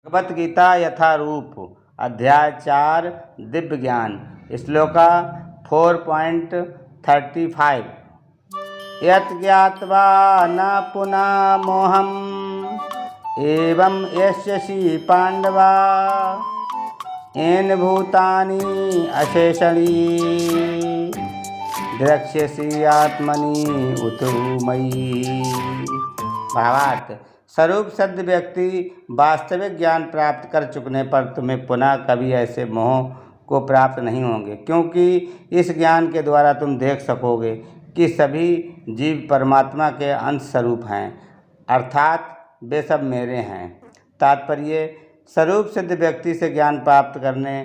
भगवत गीता यथारूप अध्याय 4 दिव्य ज्ञान श्लोका 4.35 यत् ज्ञात्वा न पुनः मोहम् एवं यस्यसि पांडवा येन भूतानि अशेषणी द्रक्ष्यसि आत्मनि उतो मयि। भावार्थ: स्वरूप सिद्ध व्यक्ति वास्तविक ज्ञान प्राप्त कर चुकने पर तुम्हें पुनः कभी ऐसे मोह को प्राप्त नहीं होंगे, क्योंकि इस ज्ञान के द्वारा तुम देख सकोगे कि सभी जीव परमात्मा के अंश स्वरूप हैं, अर्थात वे सब मेरे हैं। तात्पर्य: स्वरूप सिद्ध व्यक्ति से ज्ञान प्राप्त करने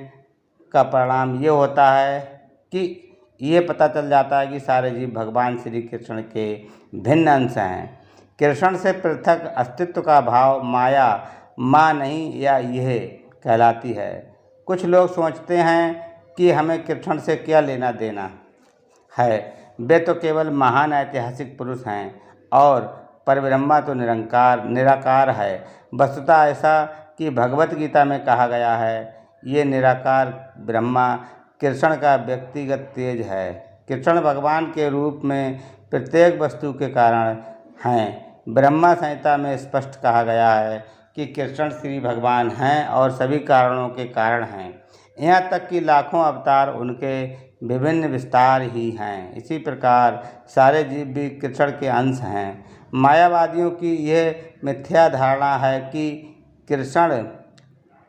का परिणाम ये होता है कि ये पता चल जाता है कि सारे जीव भगवान श्री कृष्ण के भिन्न अंश हैं। कृष्ण से पृथक अस्तित्व का भाव माया माँ नहीं या यह कहलाती है। कुछ लोग सोचते हैं कि हमें कृष्ण से क्या लेना देना है, वे तो केवल महान ऐतिहासिक पुरुष हैं और परब्रह्मा तो निराकार है। वस्तुतः ऐसा कि भगवत गीता में कहा गया है, ये निराकार ब्रह्मा कृष्ण का व्यक्तिगत तेज है। कृष्ण भगवान के रूप में प्रत्येक वस्तु के कारण हैं। ब्रह्मा संहिता में स्पष्ट कहा गया है कि कृष्ण श्री भगवान हैं और सभी कारणों के कारण हैं, यहाँ तक कि लाखों अवतार उनके विभिन्न विस्तार ही हैं। इसी प्रकार सारे जीव भी कृष्ण के अंश हैं। मायावादियों की यह मिथ्या धारणा है कि कृष्ण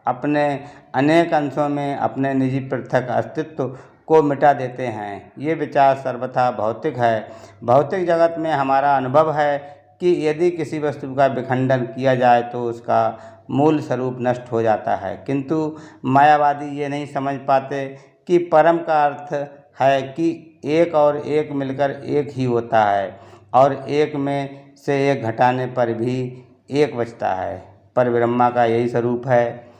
अपने अनेक अंशों में अपने निजी पृथक अस्तित्व को मिटा देते हैं। ये विचार सर्वथा भौतिक है। भौतिक जगत में हमारा अनुभव है कि यदि किसी वस्तु का विखंडन किया जाए तो उसका मूल स्वरूप नष्ट हो जाता है, किंतु मायावादी ये नहीं समझ पाते कि परम का अर्थ है कि एक और एक मिलकर एक ही होता है और एक में से एक घटाने पर भी एक बचता है। पर ब्रह्मा का यही स्वरूप है।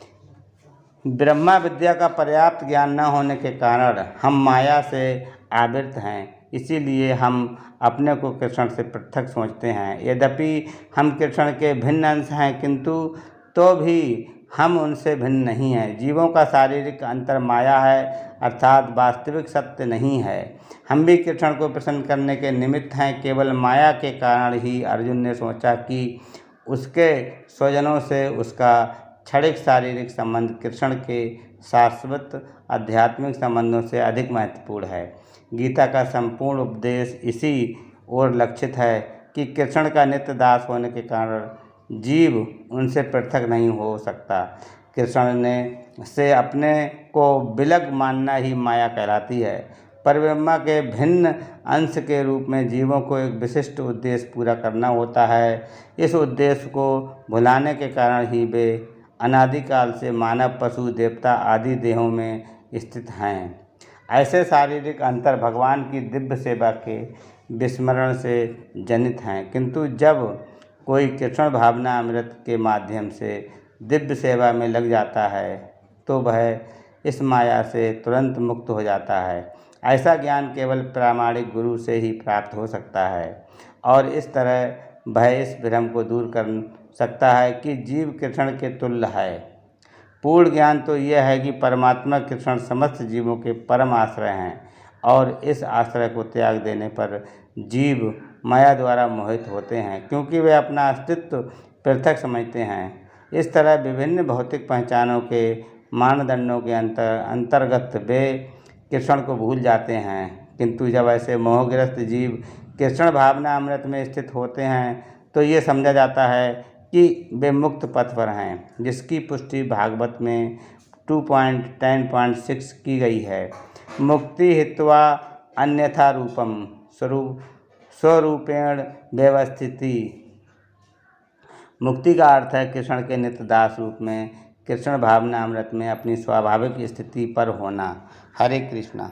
ब्रह्मा विद्या का पर्याप्त ज्ञान न होने के कारण हम माया से आवृत हैं, इसीलिए हम अपने को कृष्ण से पृथक सोचते हैं। यद्यपि हम कृष्ण के भिन्न अंश हैं, किंतु तो भी हम उनसे भिन्न नहीं हैं। जीवों का शारीरिक अंतर माया है, अर्थात वास्तविक सत्य नहीं है। हम भी कृष्ण को प्रसन्न करने के निमित्त हैं। केवल माया के कारण ही अर्जुन ने सोचा कि उसके स्वजनों से उसका क्षणिक शारीरिक संबंध कृष्ण के शाश्वत आध्यात्मिक संबंधों से अधिक महत्वपूर्ण है। गीता का संपूर्ण उपदेश इसी ओर लक्षित है कि कृष्ण का नित्य दास होने के कारण जीव उनसे पृथक नहीं हो सकता। कृष्ण ने से अपने को विलग मानना ही माया कहलाती है। परब्रह्मा के भिन्न अंश के रूप में जीवों को एक विशिष्ट उद्देश्य पूरा करना होता है। इस उद्देश्य को भुलाने के कारण ही वे अनादिकाल से मानव, पशु, देवता आदि देहों में स्थित हैं। ऐसे शारीरिक अंतर भगवान की दिव्य सेवा के विस्मरण से जनित हैं, किंतु जब कोई कृष्ण भावना अमृत के माध्यम से दिव्य सेवा में लग जाता है तो वह इस माया से तुरंत मुक्त हो जाता है। ऐसा ज्ञान केवल प्रामाणिक गुरु से ही प्राप्त हो सकता है और इस तरह वह इस भ्रम को दूर कर सकता है कि जीव कृष्ण के तुल्य है। पूर्ण ज्ञान तो यह है कि परमात्मा कृष्ण समस्त जीवों के परम आश्रय हैं और इस आश्रय को त्याग देने पर जीव माया द्वारा मोहित होते हैं, क्योंकि वे अपना अस्तित्व पृथक समझते हैं। इस तरह विभिन्न भौतिक पहचानों के मानदंडों के अंतर्गत वे कृष्ण को भूल जाते हैं, किंतु जब ऐसे मोहग्रस्त जीव कृष्ण भावना अमृत में स्थित होते हैं तो ये समझा जाता है कि वे मुक्त पथ पर हैं, जिसकी पुष्टि भागवत में 2.10.6 की गई है। मुक्ति हित्वा अन्यथा रूपम स्वरूपेण व्यवस्थिति। मुक्ति का अर्थ है कृष्ण के नित्य दास रूप में कृष्ण भावना अमृत में अपनी स्वाभाविक स्थिति पर होना। हरे कृष्णा।